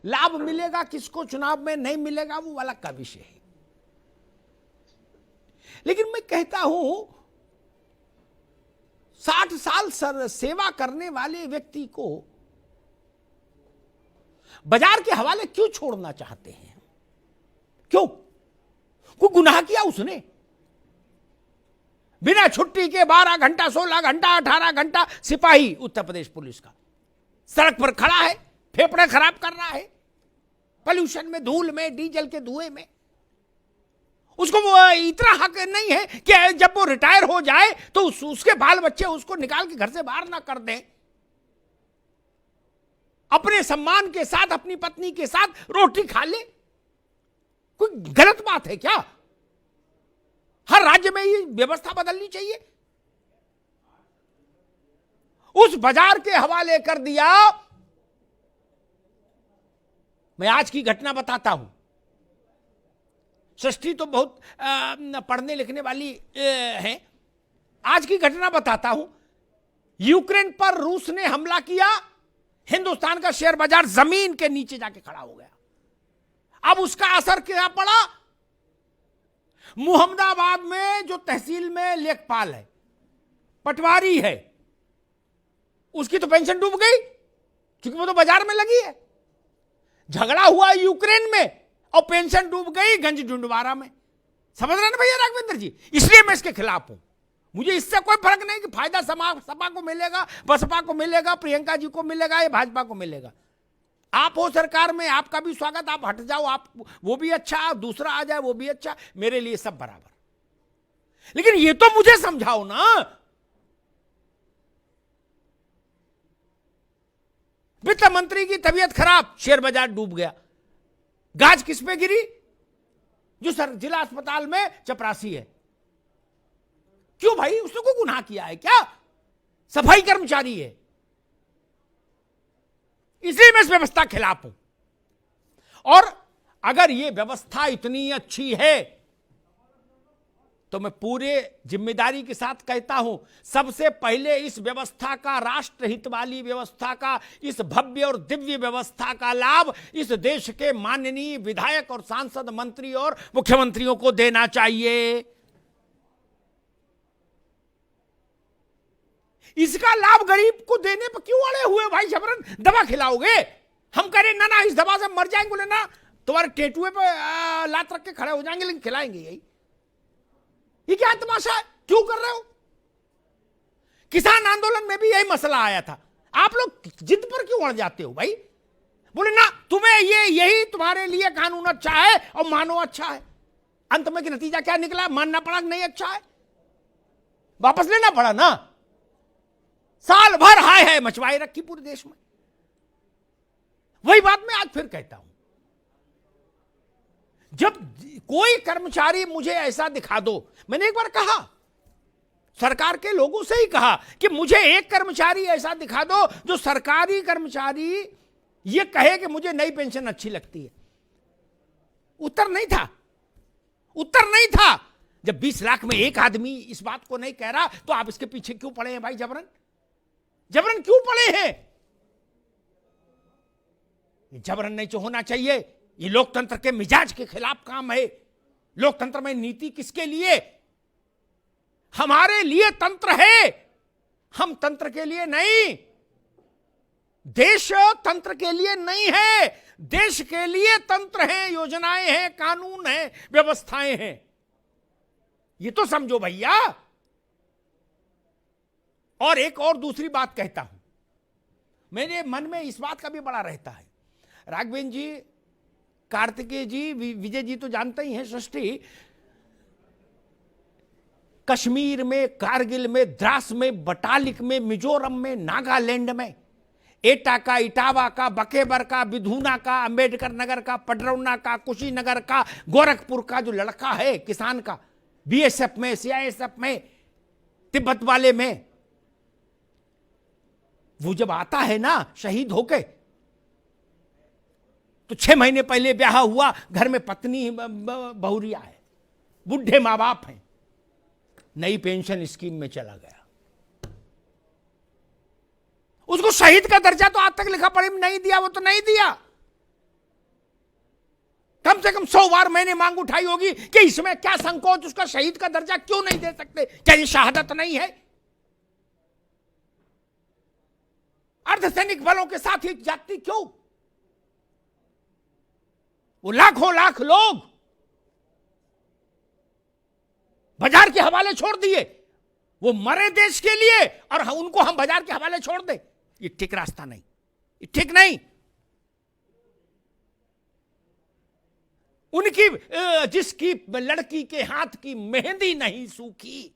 लाभ मिलेगा किसको चुनाव में नहीं मिलेगा वो अलग का विषय है। लेकिन मैं कहता हूं 60 साल सेवा करने वाले व्यक्ति को बाजार के हवाले क्यों छोड़ना चाहते हैं? क्यों? कोई गुनाह किया उसने? बिना छुट्टी के 12 घंटा 16 घंटा 18 घंटा सिपाही उत्तर प्रदेश पुलिस का सड़क पर खड़ा है, फेफड़े खराब कर रहा है, पॉल्यूशन में, धूल में, डीजल के धुएं में। उसको वो इतना हक नहीं है कि जब वो रिटायर हो जाए तो उसके बाल बच्चे उसको निकाल के घर से बाहर ना कर दें। अपने सम्मान के साथ अपनी पत्नी के साथ रोटी खा ले। कोई गलत बात है क्या? हर राज्य में ये व्यवस्था बदलनी चाहिए। उस बाजार के हवाले कर दिया। मैं आज की घटना बताता हूं। सृष्टि तो बहुत पढ़ने लिखने वाली है। आज की घटना बताता हूं। यूक्रेन पर रूस ने हमला किया, हिंदुस्तान का शेयर बाजार जमीन के नीचे जाके खड़ा हो गया। अब उसका असर क्या पड़ा? मुहम्मदाबाद में जो तहसील में लेखपाल है, पटवारी है, उसकी तो पेंशन डूब गई क्योंकि वो तो बाजार में लगी है। झगड़ा हुआ यूक्रेन में और पेंशन डूब गई गंज डुंडवारा में। समझ रहे ना भैया राघवेंद्र जी? इसलिए मैं इसके खिलाफ हूं। मुझे इससे कोई फर्क नहीं कि फायदा सपा को मिलेगा, बसपा को मिलेगा, प्रियंका जी को मिलेगा या भाजपा को मिलेगा। आप हो सरकार में, आपका भी स्वागत। आप हट जाओ, आप वो भी अच्छा, दूसरा आ जाए वो भी अच्छा, मेरे लिए सब बराबर। लेकिन ये तो मुझे समझाओ ना, वित्त मंत्री की तबीयत खराब, शेयर बाजार डूब गया। गाज किस पे गिरी? जो सर जिला अस्पताल में चपरासी है। क्यों भाई? उसने कोई गुनाह किया है क्या? सफाई कर्मचारी है। इसलिए मैं इस व्यवस्था के खिलाफ हूं। और अगर यह व्यवस्था इतनी अच्छी है तो मैं पूरे जिम्मेदारी के साथ कहता हूं, सबसे पहले इस व्यवस्था का, राष्ट्रहित वाली व्यवस्था का, इस भव्य और दिव्य व्यवस्था का लाभ इस देश के माननीय विधायक और सांसद, मंत्री और मुख्यमंत्रियों को देना चाहिए। इसका लाभ गरीब को देने पर क्यों अड़े हुए भाई? जबरन दवा खिलाओगे? हम कह रहे ना ना इस दवा से मर जाएंगे, बोले ना तुम्हारे टेटुए पे लात रख के खड़े हो जाएंगे, लेकिन खिलाएंगे यही। ये क्या तमाशा है? क्यों कर रहे हो? किसान आंदोलन में भी यही मसला आया था। आप लोग जिद पर क्यों अड़ जाते हो भाई? बोले ना तुम्हें यही तुम्हारे लिए कानून अच्छा है और मानो अच्छा है। अंत में कि नतीजा क्या निकला? मानना पड़ा नहीं अच्छा है, वापस लेना पड़ा ना। साल भर हाय है मचवाई रखी पूरे देश में। वही बात मैं आज फिर कहता हूं। जब कोई कर्मचारी मुझे ऐसा दिखा दो, मैंने एक बार कहा, सरकार के लोगों से ही कहा कि मुझे एक कर्मचारी ऐसा दिखा दो जो सरकारी कर्मचारी ये कहे कि मुझे नई पेंशन अच्छी लगती है। उत्तर नहीं था। उत्तर नहीं था। जब 20 लाख में एक आदमी इस बात को नहीं कह रहा तो आप इसके पीछे क्यों पड़े हैं भाई? जबरन जबरन क्यों पड़े हैं? जबरन नहीं तो होना चाहिए। ये लोकतंत्र के मिजाज के खिलाफ काम है। लोकतंत्र में नीति किसके लिए? हमारे लिए तंत्र है, हम तंत्र के लिए नहीं। देश तंत्र के लिए नहीं है, देश के लिए तंत्र है, योजनाएं हैं, कानून हैं, व्यवस्थाएं हैं। ये तो समझो भैया। और एक और दूसरी बात कहता हूं, मेरे मन में इस बात का भी बड़ा रहता है। राघवेंद्र जी, कार्तिकेय जी, विजय जी तो जानते ही हैं। सृष्टि, कश्मीर में, कारगिल में, द्रास में, बटालिक में, मिजोरम में, नागालैंड में, एटा का, इटावा का, बकेबर का, बिधूना का, अंबेडकर नगर का, पडरौना का, कुशीनगर का, गोरखपुर का जो लड़का है किसान का, बीएसएफ में, सीआईएसएफ में, तिब्बत वाले में, वो जब आता है ना शहीद होके, तो 6 महीने पहले ब्याह हुआ, घर में पत्नी बहुरिया है, बुढ़े मां बाप हैं, नई पेंशन स्कीम में चला गया। उसको शहीद का दर्जा तो आज तक लिखा पढ़ी में नहीं दिया, वो तो नहीं दिया। से कम 100 बार मैंने मांग उठाई होगी कि इसमें क्या संकोच, उसका शहीद का दर्जा क्यों नहीं दे सकते? क्या ये शहादत नहीं है? अर्धसैनिक बलों के साथ ही जाती क्यों? वो लाखों लाख लोग बाजार के हवाले छोड़ दिए, वो मरे देश के लिए, और उनको हम बाजार के हवाले छोड़ दें, ये ठीक रास्ता नहीं, ये ठीक नहीं। उनकी जिसकी लड़की के हाथ की मेहंदी नहीं सूखी,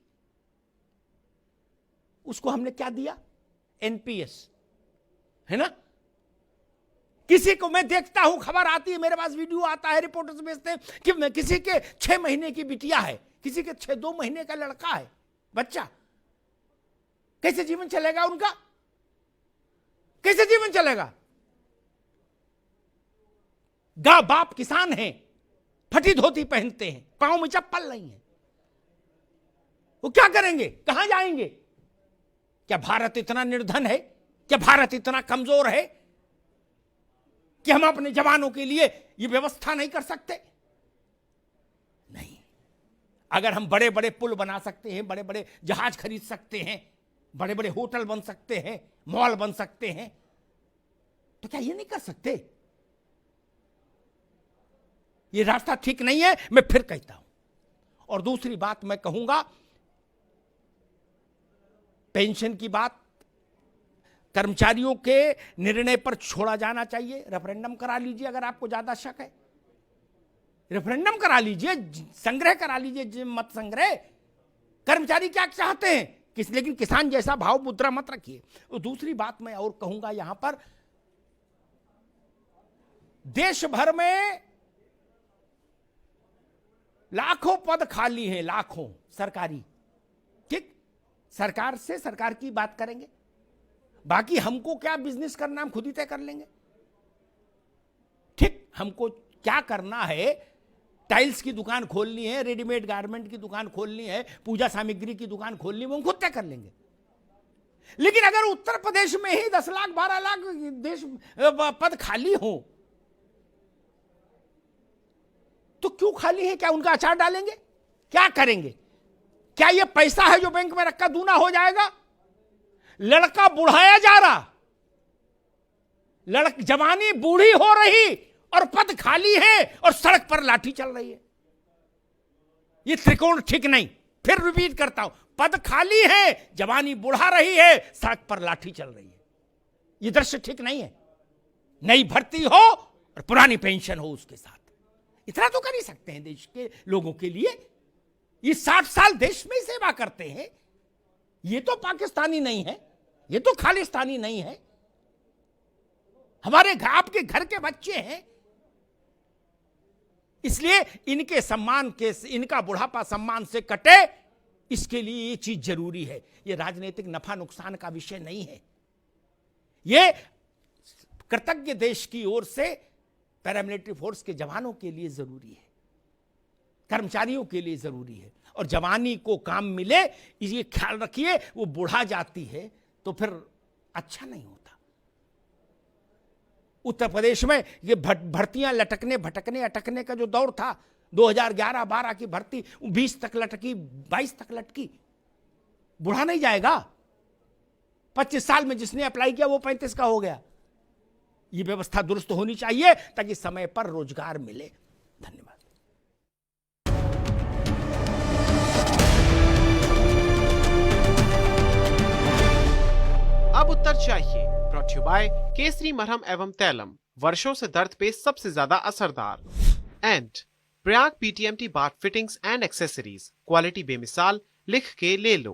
उसको हमने क्या दिया? एनपीएस, है ना? किसी को मैं देखता हूं, खबर आती है मेरे पास, वीडियो आता है, रिपोर्टर्स भेजते हैं कि किसी के 6 महीने की बिटिया है, किसी के 2 महीने का लड़का है, बच्चा। कैसे जीवन चलेगा उनका? कैसे जीवन चलेगा? बाप किसान हैं, फटी धोती पहनते हैं, पांव में चप्पल नहीं है, वो क्या करेंगे? कहां जाएंगे? क्या भारत इतना निर्धन है? क्या भारत इतना कमजोर है कि हम अपने जवानों के लिए यह व्यवस्था नहीं कर सकते? नहीं। अगर हम बड़े बड़े पुल बना सकते हैं, बड़े बड़े जहाज खरीद सकते हैं, बड़े बड़े होटल बन सकते हैं, मॉल बन सकते हैं, तो क्या ये नहीं कर सकते? ये रास्ता ठीक नहीं है, मैं फिर कहता हूं। और दूसरी बात मैं कहूंगा, पेंशन की बात कर्मचारियों के निर्णय पर छोड़ा जाना चाहिए। रेफरेंडम करा लीजिए अगर आपको ज्यादा शक है, रेफरेंडम करा लीजिए, संग्रह करा लीजिए, मत संग्रह। कर्मचारी क्या चाहते हैं लेकिन किसान जैसा भाव मुद्रा मत रखिए। तो दूसरी बात मैं और कहूंगा, यहां पर देश भर में लाखों पद खाली हैं, लाखों सरकारी। ठीक, सरकार से सरकार की बात करेंगे, बाकी हमको क्या बिजनेस करना हम खुद ही तय कर लेंगे। ठीक, हमको क्या करना है, टाइल्स की दुकान खोलनी है, रेडीमेड गारमेंट की दुकान खोलनी है, पूजा सामग्री की दुकान खोलनी है, वो हम खुद तय कर लेंगे। लेकिन अगर उत्तर प्रदेश में ही 10 लाख 12 लाख देश पद खाली हो, तो क्यों खाली है? क्या उनका अचार डालेंगे? क्या करेंगे? क्या ये पैसा है जो बैंक में रखा दूना हो जाएगा? लड़का बुढ़ाया जा रहा, जवानी बूढ़ी हो रही और पद खाली है और सड़क पर लाठी चल रही है। ये त्रिकोण ठीक नहीं। फिर रिपीट करता हूं, पद खाली है, जवानी बुढ़ा रही है, सड़क पर लाठी चल रही है। ये दृश्य ठीक नहीं है। नई भर्ती हो और पुरानी पेंशन हो उसके साथ, इतना तो कर ही सकते हैं देश के लोगों के लिए। ये 60 साल देश में सेवा करते हैं, ये तो पाकिस्तानी नहीं है, ये तो खालिस्तानी नहीं है, हमारे आपके घर के बच्चे हैं। इसलिए इनके सम्मान के, इनका बुढ़ापा सम्मान से कटे, इसके लिए ये चीज जरूरी है। ये राजनीतिक नफा नुकसान का विषय नहीं है, ये कृतज्ञ देश की ओर से पैरामिलिट्री फोर्स के जवानों के लिए जरूरी है, कर्मचारियों के लिए जरूरी है। और जवानी को काम मिले, ये ख्याल रखिए, वो बुढ़ा जाती है तो फिर अच्छा नहीं होता। उत्तर प्रदेश में ये भर्तियां लटकने भटकने अटकने का जो दौर था, 2011-12 की भर्ती 20 तक लटकी, 22 तक लटकी, बुढ़ा नहीं जाएगा। 25 साल में जिसने अप्लाई किया वो 35 का हो गया। ये व्यवस्था दुरुस्त होनी चाहिए ताकि समय पर रोजगार मिले। धन्यवाद। अब उत्तर चाहिए, ब्रॉट यू बाय केसरी मरहम एवं तैलम, वर्षों से दर्द पे सबसे ज्यादा असरदार। And Prayag PTMT bath fittings and accessories, quality बेमिसाल, लिख के ले लो।